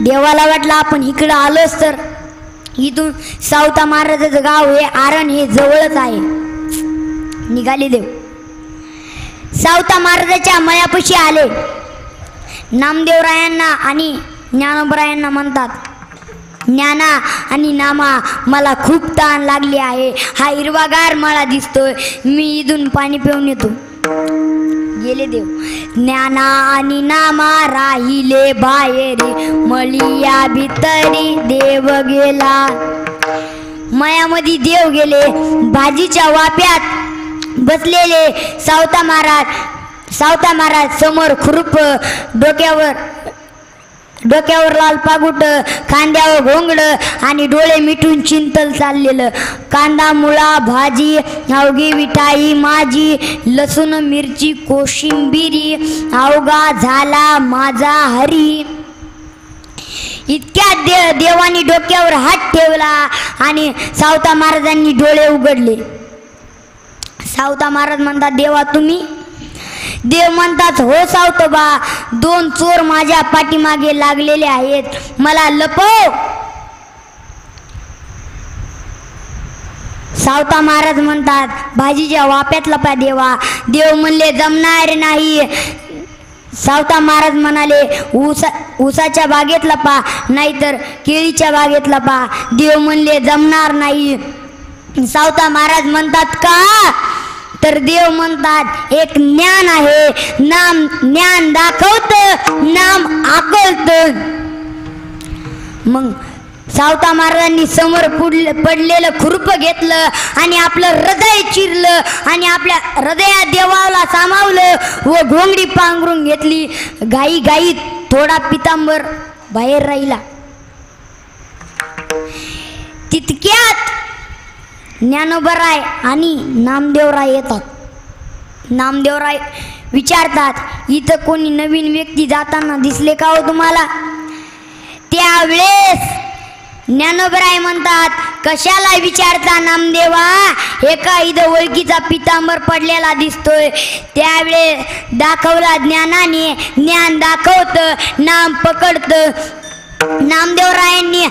देवाला वाटलं आपण इकडं आलोच तर इथून सावता महाराजाचं गाव हे आरण हे जवळच आहे. निघाले देव. सावता महाराजाच्या मळ्यापाशी आले. नामदेवरायांना आणि ज्ञानोबरायांना म्हणतात, ज्ञाना आणि नामा मला खूप तहान लागली आहे. हा हिरवागार मळा दिसतोय, मी इथून पाणी पिऊन येतो. गेले देव. ज्ञाना आणि नामा राहिले बाहेरी, मळिया भितरी देव गेला. मळ्यामध्ये देव गेले. भाजीच्या वाप्यात बसलेले सावता महाराज समोर खुरप, डोक्यावर लाल पागुट, खांद्यावर घोंगड आणि डोळे मिटून चिंतल चाललेलं. कांदा मुळा भाजी, अवघी विठाई माझी, लसूण मिरची कोशिंबिरी, अवघा झाला माझा हरी. इतक्या देवानी डोक्यावर हात ठेवला आणि सावता महाराजांनी डोळे उघडले. सावता महाराज म्हणतात, देवा तुम्ही? देव म्हणतात, हो सावतोबा, 2 चोर माझ्या पाठीमागे लागलेले आहेत, मला लपव. सावता महाराज म्हणतात, भाजीच्या वाप्यात लपा देवा. देव म्हणले, जमणार नाही. सावता महाराज म्हणाले, ऊसाच्या बागेत लपा, नाहीतर केळीच्या बागेत लपा. देव म्हणले, जमणार नाही. सावता महाराज म्हणतात, का? तर देव म्हणतात, एक ज्ञान आहे, नाम ज्ञान दाखवत, नाम आकलत. मग सावता महाराजांनी समोर पडलेलं खुरप घेतलं आणि आपलं हृदय चिरलं आणि आपल्या हृदयात देवाला सामावलं व घोंगडी पांघरून घेतली. घाई थोडा पितांबर बाहेर राहिला. तितक्यात ज्ञानोबराय आणि नामदेवराय येतात. नामदेवराय विचारतात, इथं कोणी नवीन व्यक्ती जाताना दिसले का हो तुम्हाला? त्यावेळेस ज्ञानोबराय म्हणतात, कशाला विचारता नामदेवा, एका इथं ओळखीचा पितांबर पडलेला दिसतोय. त्यावेळेस दाखवला ज्ञानाने, ज्ञान दाखवतं, नाम पकडतं. नामदेवरायांनी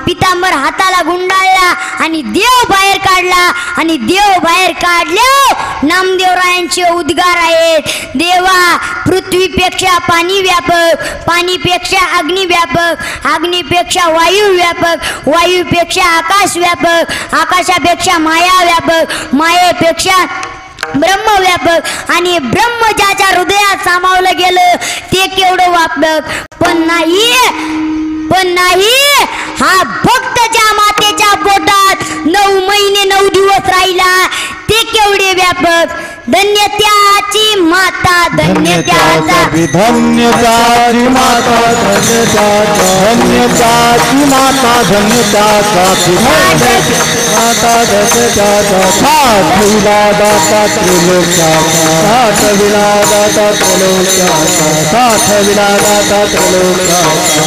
पितांबर हाताला गुंडाळला आणि देव बाहेर काढला. आणि देव बाहेर काढल्या नामदेवरायांचे उद्गार आहेत, देवा पृथ्वीपेक्षा पाणी व्यापक, पाणीपेक्षा अग्नी व्यापक, अग्नीपेक्षा वायू व्यापक, वायूपेक्षा आकाश व्यापक, आकाशापेक्षा माया व्यापक, मायेपेक्षा ब्रह्म व्यापक, आणि ब्रह्म ज्याच्या हृदयात सामावलं गेलं ते केवढं व्यापक. पण नाही हा भक्तच्या मातेच्या पोटात 9 महिने 9 दिवस राहिला, ते केवढे व्यापक. धन्य त्याची माता, धन्य त्याचा, धन्य त्याची माता, धन्य त्याचा, धन्य त्याची माता, धन्य त्याचा माता, धन्य त्याचा. साठ विलादाता त्रिलोक्याचा, साठ विलादाता त्रिलोक्याचा, साठ विलादाता त्रिलोक्याचा.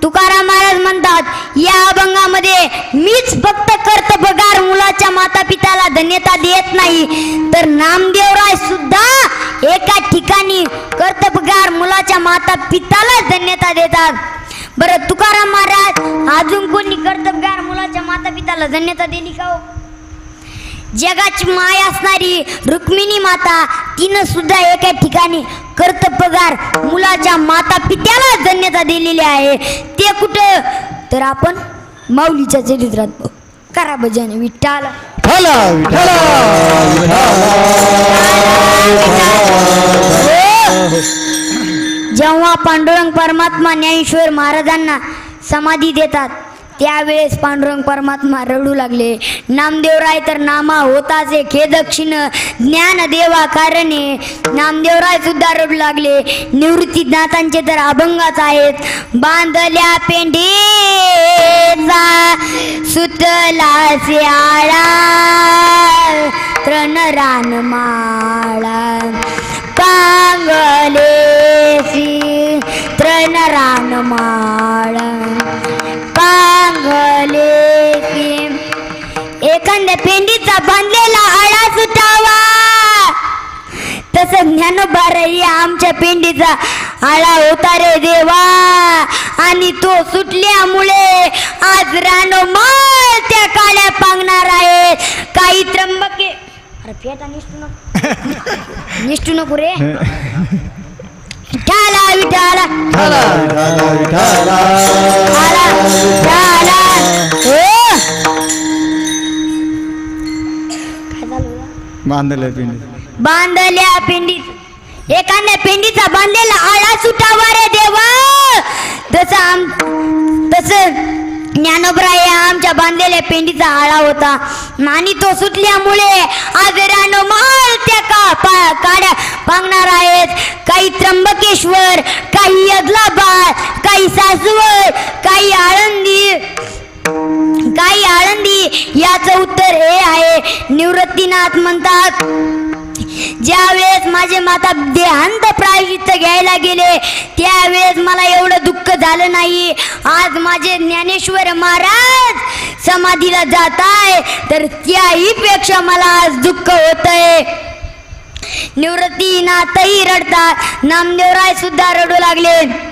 तुकाराम महाराज म्हणतात, या अभंगामध्ये मीच फक्त कर्तबगार मुलाच्या माता पिताला धन्यता देत नाही, तर नामदेवराय सुद्धा एका ठिकाणी कर्तबगार मुलाच्या माता पिताला धन्यता देतात. बरं, तुकाराम महाराज अजून कोणी कर्तबगार मुलाच्या माता पिताला धन्यता दिली का हो? जगाची माय असणारी रुक्मिणी माता, तिनं सुद्धा एका ठिकाणी कर्तबगार मुलाच्या माता पित्याला धन्यता दिलेली आहे. ते कुठं? तर आपण माऊलीच्या चरित्रात करा भजन विठ्ठल. जेव्हा पांडुरंग परमात्मा ज्ञानेश्वर महाराजांना समाधी देतात त्यावेळेस पांडुरंग परमात्मा रडू लागले. नामदेवराय तर नामा होताच खेद क्षीण, ज्ञानदेवा कारणे. नामदेवराय सुद्धा रडू लागले. निवृत्तीनाथांचे तर अभंगाच आहेत. बांधल्या पेंढेचा सुतला आळा, तृण रान माळा, पांगलेसी तृण रान माळा, पांगले की एखाद्या पेंडीचा बांधलेला आळा सुटावा, तसं ज्ञानोबा आमच्या पेंडीचा आळा होता रे देवा आणि तो सुटल्यामुळे आज रानोमाळ त्या काळ्या पांगणार आहे. काही त्र्यंबके अरे फेटा निष्ठू नको रे. विठाला विठाला विठाला विठाला आला विठाला. बांधल्या पिंडी बांधल्या पिंडीत एखाद्या पिंडीचा बांधलेला आळा सुटावा रे देवा. तसं ज्ञानोबराय आमच्या बांधलेल्या पेंडीचा आळा होता आणि तो सुटल्यामुळे आज रानोमाळ त्या काड्या पांगणार आहेत. काही त्र्यंबकेश्वर, काही यदलाबाद, काही सासवड, काही आळंदी याचं उत्तर हे आहे. निवृत्तीनाथ म्हणतात ज्यावेळेस माझे माता देहांत प्रायश्चित्त घ्यायला गेले त्यावेळेस मला एवढं दुःख झालं नाही. आज माझे ज्ञानेश्वर महाराज समाधीला जात आहे तर त्याही पेक्षा मला आज दुःख होतंय. निवृत्तीनाथही रडतात, नामदेवराय सुद्धा रडू लागले.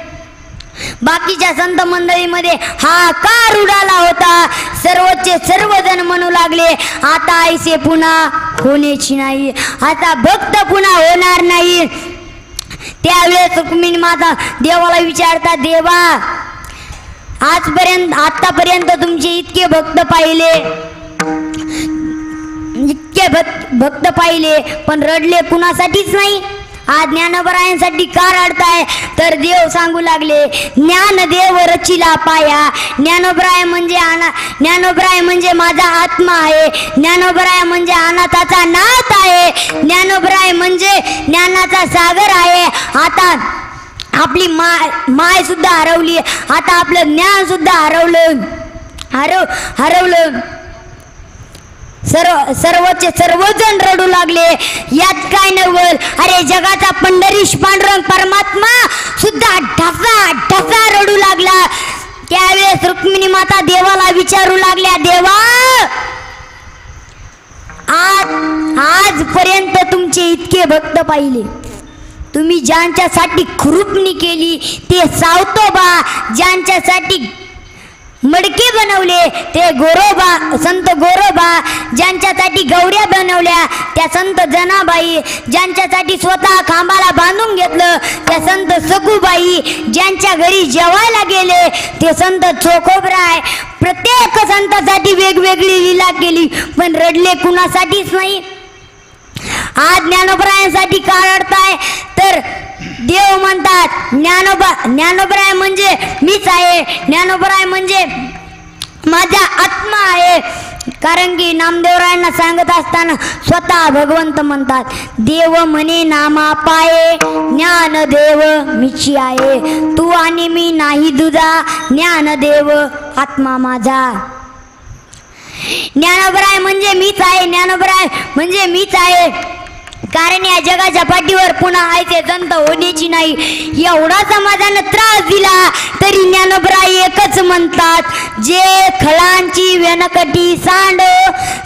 बाकीच्या संत मंडळीमध्ये हाकार उडाला होता. सर्वचे सर्वजण म्हणू लागले आता ऐसे पुन्हा होण्याची नाही, आता भक्त पुन्हा होणार नाही. त्यावेळेस रुक्मिणी माता देवाला विचारतात देवा आतापर्यंत तुमचे इतके भक्त पाहिले पण रडले कुणासाठीच नाही. आज ज्ञानोबरायांसाठी का रडताय तर देव सांगू लागले ज्ञानदेव रचिला पाया. ज्ञानोबराय म्हणजे माझा आत्मा आहे. ज्ञानोबराय म्हणजे अनाथाचा नाथ आहे. ज्ञानोबराय म्हणजे ज्ञानाचा सागर आहे. आता आपली माय सुद्धा हरवली, आता आपलं ज्ञान सुद्धा हरवलं. सर्वचे सर्वजण रडू लागले. यात काय नवल, अरे जगाचा पंढरीश पांडुरंग परमात्मा सुद्धा ढसा रडू लागला. त्यावेळेस रुक्मिणी माता देवाला विचारू लागल्या देवा आजपर्यंत तुमचे इतके भक्त पाहिले, तुम्ही ज्यांच्यासाठी खुरपणी केली ते सावतोबा, ज्यांच्यासाठी मडके बनवले ते संत गोरोबा, ज्यांच्यासाठी गौऱ्या बनवल्या त्या संत जनाबाई, ज्यांच्यासाठी स्वतः खांबाला बांधून घेतलं त्या संत सखूबाई, ज्यांच्या घरी जेवायला गेले ते संत चोखोबराय. प्रत्येक संतासाठी वेगवेगळी लीला केली पण रडले कुणासाठीच नाही. आज ज्ञानोबरायांसाठी का रडताय तर देव म्हणतात ज्ञानोबराय म्हणजे मीच आहे, ज्ञानोबराय म्हणजे माझा आत्मा आहे. कारण की नामदेवरायांना सांगत असताना स्वतः भगवंत म्हणतात देव म्हणे नामा पाये ज्ञानदेव मीची आहे, तू आणि मी नाही दुजा ज्ञानदेव आत्मा माझा. ज्ञानोबराय म्हणजे मीच आहे, ज्ञानोबराय म्हणजे मीच आहे. कारण या जगाच्या पाठीवर पुन्हा आयते संत होण्याची नाही. एवढा समाजानं त्रास दिला तरी ज्ञानोबराय एकच म्हणतात जे खळांची व्यनकटी सांड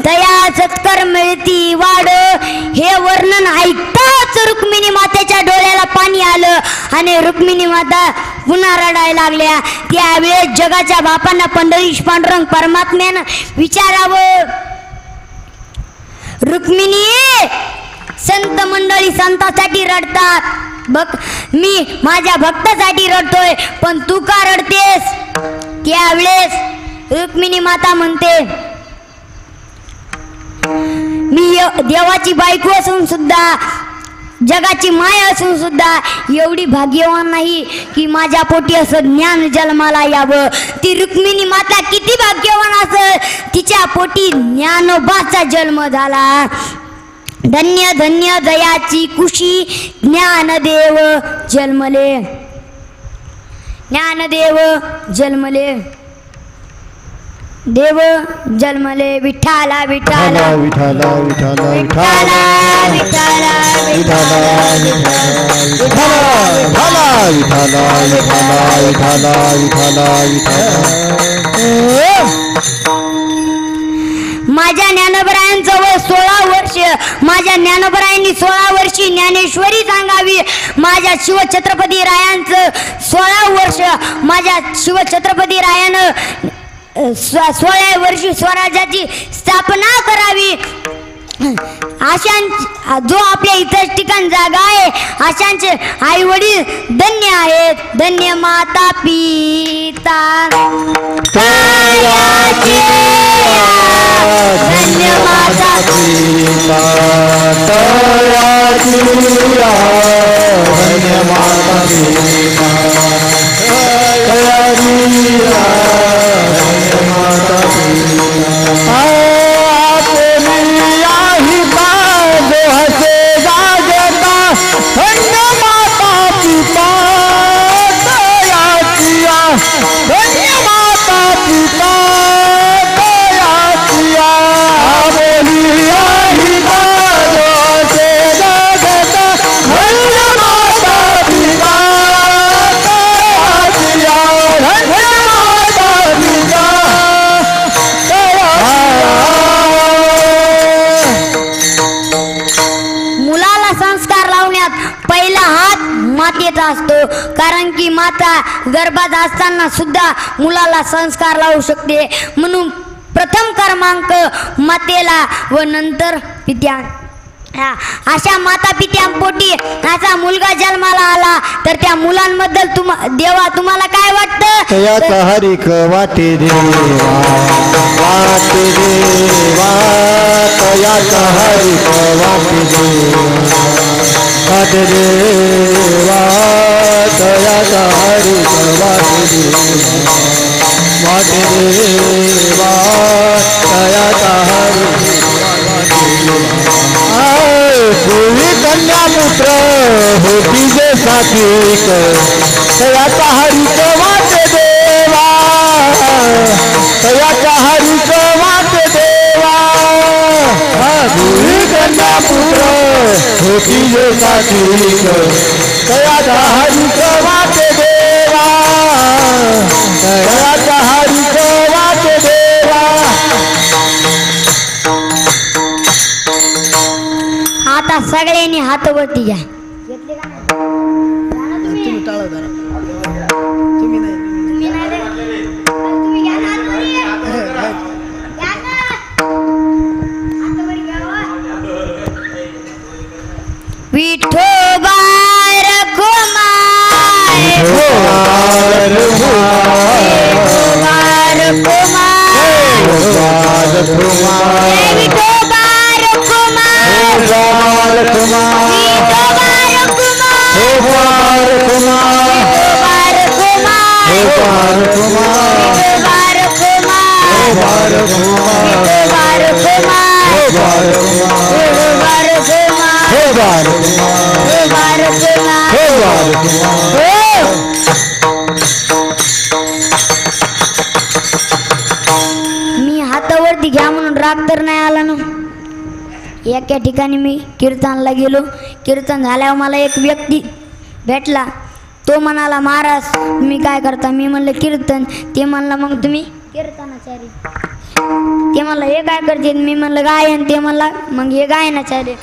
दया सत्कर मिळती वाढ. हे वर्णन ऐकताच रुक्मिणी मातेच्या डोळ्याला पाणी आलं आणि रुक्मिणी माता पुन्हा रडायला लागल्या. त्यावेळेस जगाच्या बापांना पंढरीश पांडुरंग परमात्म्यानं विचारावं रुक्मिणी संत मंडळी संतासाठी रडतात, मी माझ्या भक्तासाठी रडतोय पण तू का रडतेस. त्यावेळेस रुक्मिणी माता म्हणते मी देवाची बायको असून सुद्धा जगाची माया असून सुद्धा एवढी भाग्यवान नाही की माझ्या पोटी असं ज्ञान जन्माला यावं. ती रुक्मिणी माता किती भाग्यवान असेल, तिच्या पोटी ज्ञानोबाचा जन्म झाला. धन्य धन्य दयाची कुशी ज्ञानदेव जन्मले, ज्ञानदेव जन्मले, देव जन्मले. विठ्ठला विठ्ठला विठाला विठाला विठाला विठ्ठला विठाला विठाला विठाला विठाला विठाला. माझ्या ज्ञानोबरायांचं वय 16 वर्ष. माझ्या ज्ञानोबरायांनी 16 वर्षी ज्ञानेश्वरी सांगावी. माझ्या शिवछत्रपती रायांचं 16 वर्ष. माझ्या शिवछत्रपती रायानं 16 वर्षी स्वराज्याची स्थापना करावी. अशांची जो आपल्या इतर ठिकाण जागा आहे अशांचे आई वडील धन्य आहेत. धन्य माता पिता धन्य माता पिता तयाची धन्य माता पिता तयारी धन्य माता पिता हसे जागता धन्य माता पिता दया किया धन्य माता पिता दया किया बोलिया ही बाजो से जागता धन्य माता पिता दया किया धन्य माता पिता दया संस्कार लावण्यात पहिला हात मातेचा असतो. कारण की माता गर्भात असताना सुद्धा मुलाला संस्कार लावू शकते. म्हणून प्रथम क्रमांक मातेला व नंतर पित्या. अशा माता पित्यांपोटी असा मुलगा जन्माला आला तर त्या मुलांबद्दल देवा तुम्हाला काय वाटतं? याचा हरिक वाटे देवा वाटे देवा याचा हरिक वाटे देवा वाटे देवा याचा हरिक वाटे देवा वाटे देवा याचा हरिक वाटे देवा पूर्वी कन्या पुत्र होती जे सात्विक तयाचा हरिक वाटे देवा तयाचा हरिक वाटे देवा पूर्वी कन्या पुत्र होती जे सात्विक तयाचा हरिक वाटे देवा तयाचा हरिक वाटे देवा. आता सगळ्यांनी हात वरती घ्या. विठोबा रघुमाय विठोबा मी हातावरती घ्या म्हणून राग तर नाही आला ना. एका ठिकाणी मी कीर्तनला गेलो. कीर्तन झाल्यावर मला एक व्यक्ती भेटला. तो म्हणाला महाराज मी काय करता? मी म्हणलं कीर्तन. ते म्हणला मग तुम्ही कीर्तनाचार्य. ते म्हणलं हे काय करते? मी म्हणलं गायन. ते म्हणला मग हे गायनाचार्य.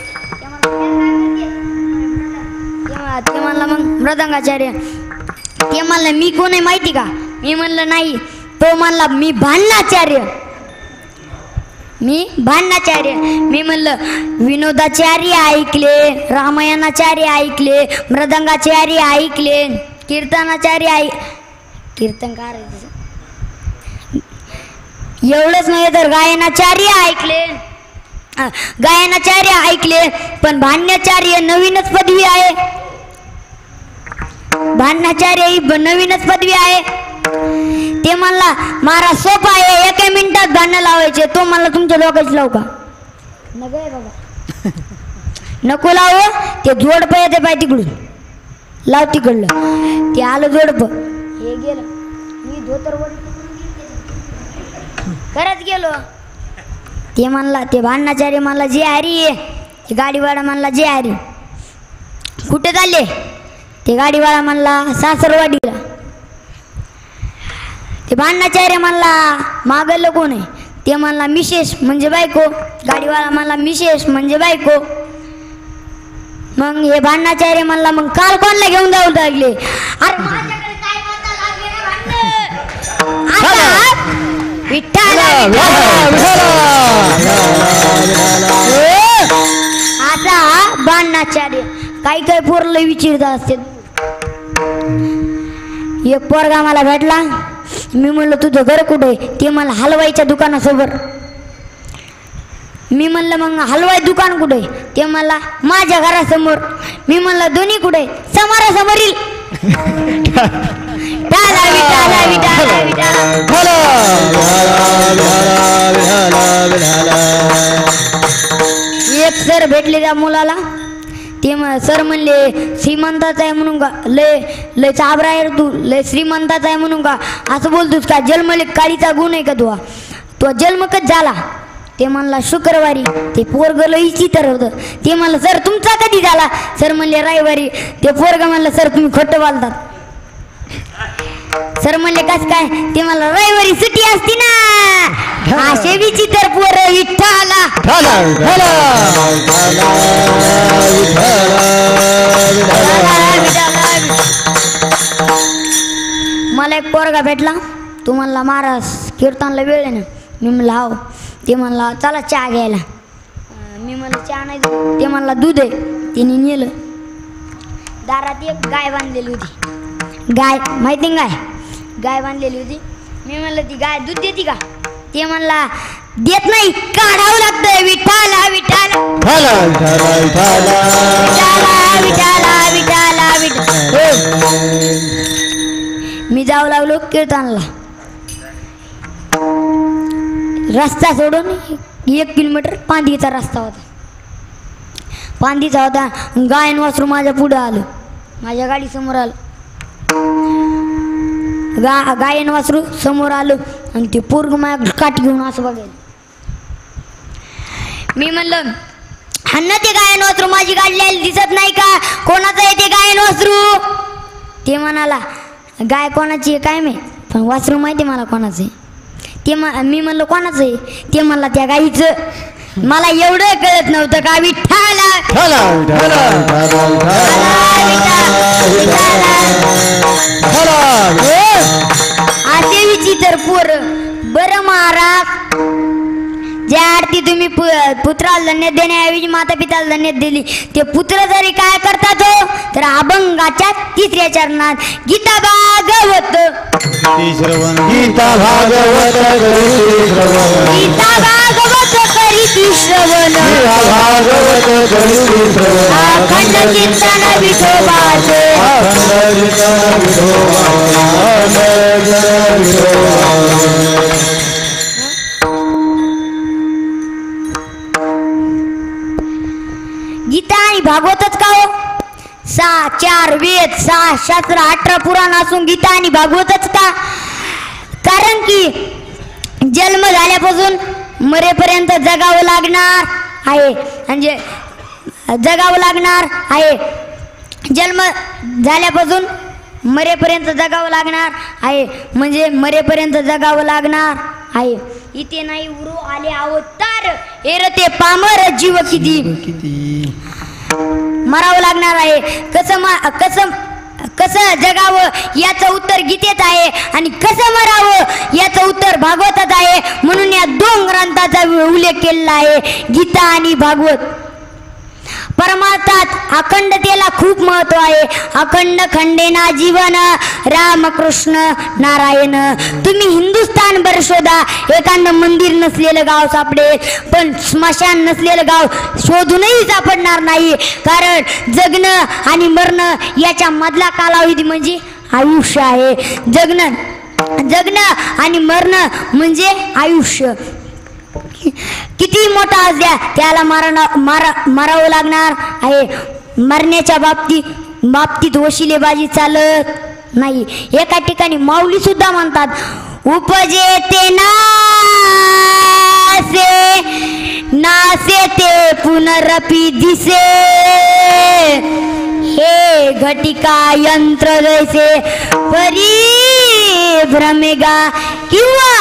ते म्हणला मग मृदंगाचार्य. ते म्हणलं मी कोण आहे माहिती का? मी म्हणलं नाही. तो म्हणला मी भांडणाचार्य. मी भांडणाचार्य. मी म्हणलं विनोदाचार्य ऐकले, रामायणाचार्य ऐकले, मृदंगाचार्य ऐकले, कीर्तनाचार्य कीर्तनकार एवढंच नाही तर गायनाचार्य ऐकले, गायनाचार्य ऐकले. पण भांडणाचार्य नवीनच पदवी आहे. भांडणाचार्य ही नवीनच पदवी आहे. ते म्हणला महाराज सोपा आहे, एका मिनिटात भांडणं लावायचे. तो म्हणला तुमच्या लोकांची लावू का? नको बाबा नको लावू. ते जोडप येते पाय तिकडून लाव तिकडलं. ते आलं जोडप हे गेलं. मी धोतर खरंच गेलो. ते म्हणला ते भांडणाचार्य म्हणला जे हरी आहे. गाडीवाडा म्हणला जे हरी. कुठे चालले? ते गाडीवाला म्हणला सासरवाडीला. ते भांडणाचार्य म्हणला मागलं कोण आहे? ते म्हणला मिसेस म्हणजे बायको. गाडीवाला म्हणला मिसेस म्हणजे बायको. मग हे भांडणाचे रे म्हणला मग काल कोणला घेऊन जाऊ लागले. अरे माझ्याकडे काय माता लागले रे भांडण. आता विठ्ठल आता भांडणाचे रे काही काही पोरलं विचारत असते. एक पोरगा मला भेटला. मी म्हणलं तुझं घर कुठे. ते मला हलवाईच्या दुकानासमोर. मी म्हणलं मग हलवाई दुकान कुठे. ते मला माझ्या घरासमोर. मी म्हणलं दोन्ही कुठे. समोरासमोरील. एक सर भेटले त्या मुलाला. ते सर म्हणले श्रीमंताचा आहे म्हणून का लय लय चाबरा आहे तू. लय श्रीमंताचा आहे म्हणून का असं बोलतोस का. जन्मले काळीचा गुण आहे का तुझा. तो जन्म कच झाला. ते म्हणला शुक्रवारी. ते पोरग लई चितर होतं. ते म्हणलं सर तुमचा कधी झाला. सर म्हणले रविवारी. ते पोरग म्हणलं सर तुम्ही खोटं बोलतात. सर म्हणले कस काय. ते मला रविवारी सुट्टी असती ना. असे विचित्र पोर विठ्ठला. मला एक पोरगा भेटला. तू म्हणला महाराज कीर्तनला वेळ आहे ना. मी म्हणलं हाव. ते म्हणला चला चहा घ्यायला. मी म्हणलं चहा नाही. ते म्हणला दूध आहे. तिने नेलं. दारात एक गाय बांधलेली होती. गाय माहिती गाय. गाय बांधलेली होती. मी म्हणलं ती गाय दूध देते का. ते म्हणला देत नाही काढावं लागतंय. विठ्ठला विठ्ठला विठ्ठला विठ्ठला विठ्ठला. मी जाऊ लागलो कीर्तनला. रस्ता सोडून 1 किलोमीटर पांदीचा रस्ता होता. पांदीचा होता. गायन वासरू माझ्या पुढं आलं. माझ्या गाडी समोर आलं. गायन वासरू समोर आलं आणि ते पोरग माझ्या काठी घेऊन असं बघायला. मी म्हणलं अन्न ते गायन वासरू माझी गाडी दिसत नाही का. कोणाचं आहे ते गायन वासरू. ते म्हणाला गाय कोणाची आहे काय माहिती पण वासरू माहिती मला कोणाचं आहे. ते मी म्हणलं कोणाचं आहे. ते म्हणला त्या गाईचं. मला एवढं कळत नव्हतं का विठ्ठला. असे विचित्र पोर. बरं महाराज ज्या आरती तुम्ही पुत्राला धन्यत देण्याऐवजी माता पिताला धन्यत दिली. ते पुत्र जरी काय करतात हो तर अभंगाच्या 3ऱ्या चरणात गीता भागवत गीता भागवत करीती श्रवण अखंड कीर्तन विठोबाचे. गीता आणि भागवतच का हो. 4 वेद 6 शास्त्र 18 पुराण असून गीता आणि भागवतच का. कारण की जन्म झाल्यापासून मरेपर्यंत जगावं लागणार आहे. म्हणजे जगावं लागणार आहे. जन्म झाल्यापासून मरेपर्यंत जगावं लागणार आहे. म्हणजे मरेपर्यंत जगावं लागणार आहे. इथे नाही उरू आले अवतार एरते पामर जीव किती मरावं लागणार आहे. कसं जगावं याचं उत्तर गीतेत आहे आणि कसं मरावं याचं उत्तर भागवतात आहे. म्हणून या 2 ग्रंथाचा उल्लेख केलेला आहे गीता आणि भागवत. परमार्थात अखंडतेला खूप महत्व आहे. अखंड खंडेना जीवन रामकृष्ण नारायण. तुम्ही हिंदुस्थान भर शोधा एखादं मंदिर नसलेलं गाव सापडेल पण स्मशान नसलेलं गाव शोधूनही सापडणार नाही. कारण जगणं आणि मरणं याच्या मधला कालावधी म्हणजे आयुष्य आहे. जगणं आणि मरणं म्हणजे आयुष्य. किती मोठा असू द्या त्याला मारावं लागणार आहे. मरण्याच्या बाबतीत वशिलेबाजी चालत नाही. एका ठिकाणी माऊली सुद्धा म्हणतात उपजे ते नासे ते पुनरपी दिसे. हे घटिका यंत्र जैसे परी भ्रमेगा किंवा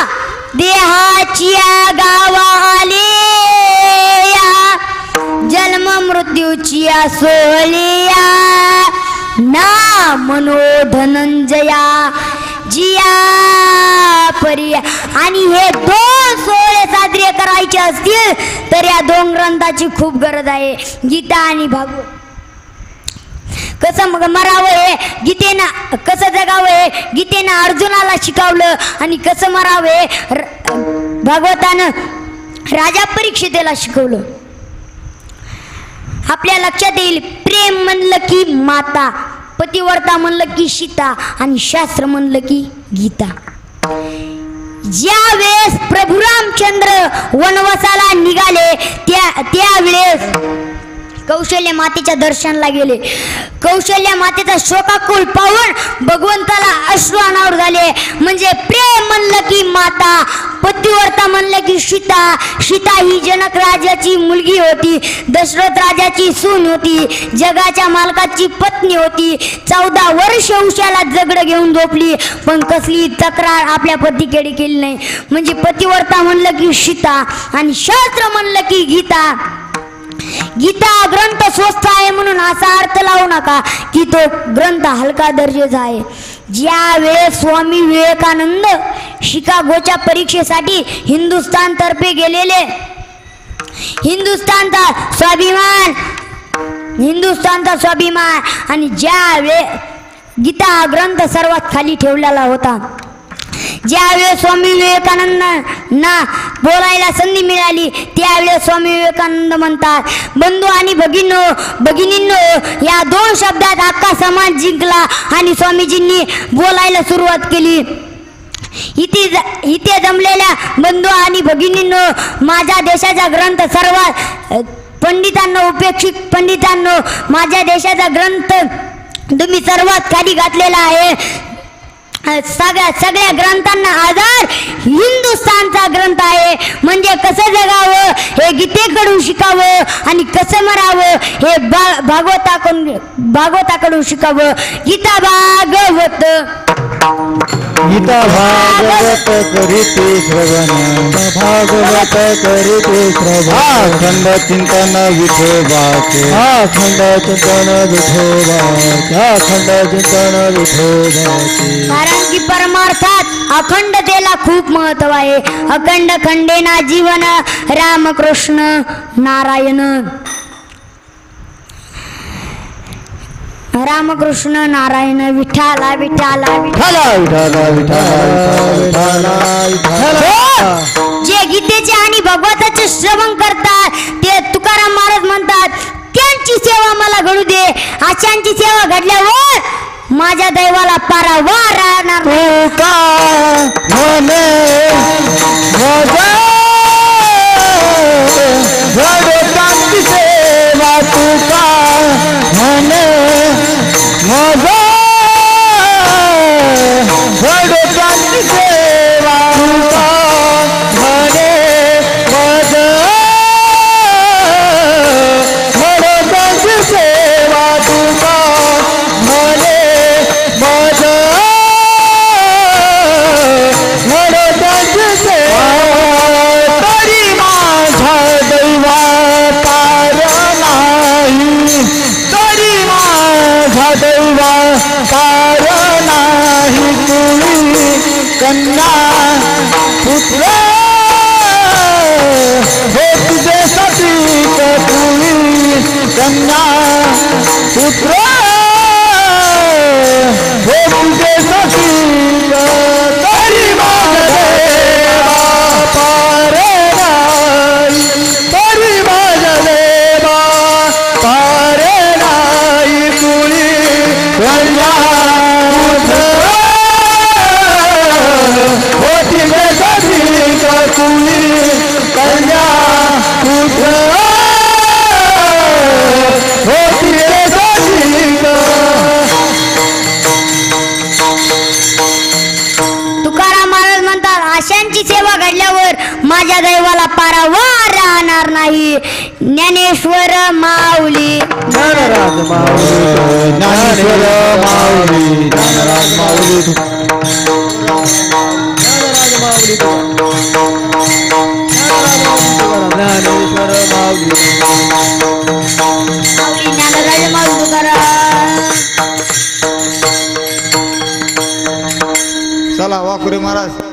देहाच्या गावाले जन्म मृत्यूची सोहलिया ना मनो धनंजया जिया परी. आणि हे 2 सोहळे साजरे करायचे असतील तर या 2 ग्रंथाची खूप गरज आहे, गीता आणि भागवत. कसं मरावं हे गीतेनं, कसं जगावं हे गीतेनं अर्जुनाला शिकवलं आणि कसं मरावं हे भागवतानं राजा परीक्षितेला शिकवलं. आपल्या लक्षात येईल, प्रेम म्हणलं की माता, पतिव्रता म्हणलं की सीता आणि शास्त्र म्हणलं की गीता. ज्या वेळेस प्रभू रामचंद्र वनवासाला निघाले त्यावेळेस कौशल्य मातेच्या दर्शनाला गेले. कौशल्य मातेचा शोकाकुल पाहून भगवंताला अश्रू अनावर झाले. म्हणजे प्रेम म्हणलं की माता, पतिव्रता म्हणलं की सीता. सीता ही जनक राजाची मुलगी होती, दशरथ राजाची सून होती, जगाच्या मालकाची पत्नी होती. 14 वर्ष उशाला जगड घेऊन झोपली पण कसली तक्रार आपल्या पतीकडे केली नाही. म्हणजे पतिव्रता म्हणलं की सीता आणि शास्त्र म्हणलं की गीता. गीता ग्रंथ स्वस्त आहे म्हणून असा अर्थ लावू नका की तो ग्रंथ हलका दर्जाचा आहे. ज्या वेळेस स्वामी विवेकानंद शिकागोच्या परीक्षेसाठी हिंदुस्थान तर्फे गेलेले, हिंदुस्थानचा स्वाभिमान आणि ज्या वेळेस गीता हा ग्रंथ सर्वात खाली ठेवलेला होता, ज्यावेळेस स्वामी विवेकानंदांना बोलायला संधी मिळाली त्यावेळेस स्वामी विवेकानंद म्हणतात, बंधू आणि भगिनींनो या 2 शब्दात अख्खा समाज जिंकला. आणि स्वामीजींनी बोलायला सुरुवात केली. इथे जमलेल्या बंधू आणि भगिनींनो, माझ्या देशाचा ग्रंथ सर्वात पंडितांनो, उपेक्षित पंडितांनो, माझ्या देशाचा ग्रंथ तुम्ही सर्वात खाली घातलेला आहे. सगळ्या ग्रंथांना आधार हिंदुस्थानचा ग्रंथ आहे. म्हणजे कसं जगावं हे गीतेकडून शिकावं आणि कसं मरावं हे भागवताकडून शिकावं. गीता भागवत करीते श्रवण, भागवत करीते श्रवण. अखंड चिंतन विठोबाचे, अखंड चिंतन विठोबाचे, अखंड चिंतन विठोबाचे. कारण की परमार्थात अखंडतेला खूप महत्व आहे. अखंड खंडेना जीवन, रामकृष्ण नारायण. रामकृष्ण नारायण. विठ्ठला विठ्ठला विठ्ठला विठ्ठला विठ्ठला विठ्ठला. जे गीतेचे आणि भगवताचे श्रवण करतात ते तुकाराम महाराज म्हणतात, त्यांची सेवा मला घडू दे. अशांची सेवा घडल्यावर माझ्या दैवाला पारावार राहणार. तुका म्हणे भगवतांची सेवा, तुका म्हणे भगवतांची सेवा, तुका म्हणे भगवतांची सेवा, तुका म्हणे भगवतांची सेवा. तरी माझा दैवा पार नाही, तरी माझा दैवा पार नाही. तुळी कन्या पुत्र हो तुझ्यासाठी, तुळी कन्या पुत्र हो तुझ्यासाठी. तरी माझा देवा पार नाही, तरी माझा देवा पार नाही. तुळी कन्या पुत्र हो तुझ्यासाठी, तुळी कन्या पुत्र हो तुझ्यासाठी. तुकाराम महाराज म्हणतात, आशांची सेवा घडल्यावर माझ्या दैवाला पारावार राहणार नाही. ज्ञानेश्वर माऊली. ज्ञानराज माऊली, ज्ञानेश्वर माऊली, ज्ञानराज माऊली, ज्ञानराज माऊली. माऊली ज्ञानेश्वर माऊली माऊली ज्ञानराज माऊली तुकाराम. चला वाकुरे महाराज.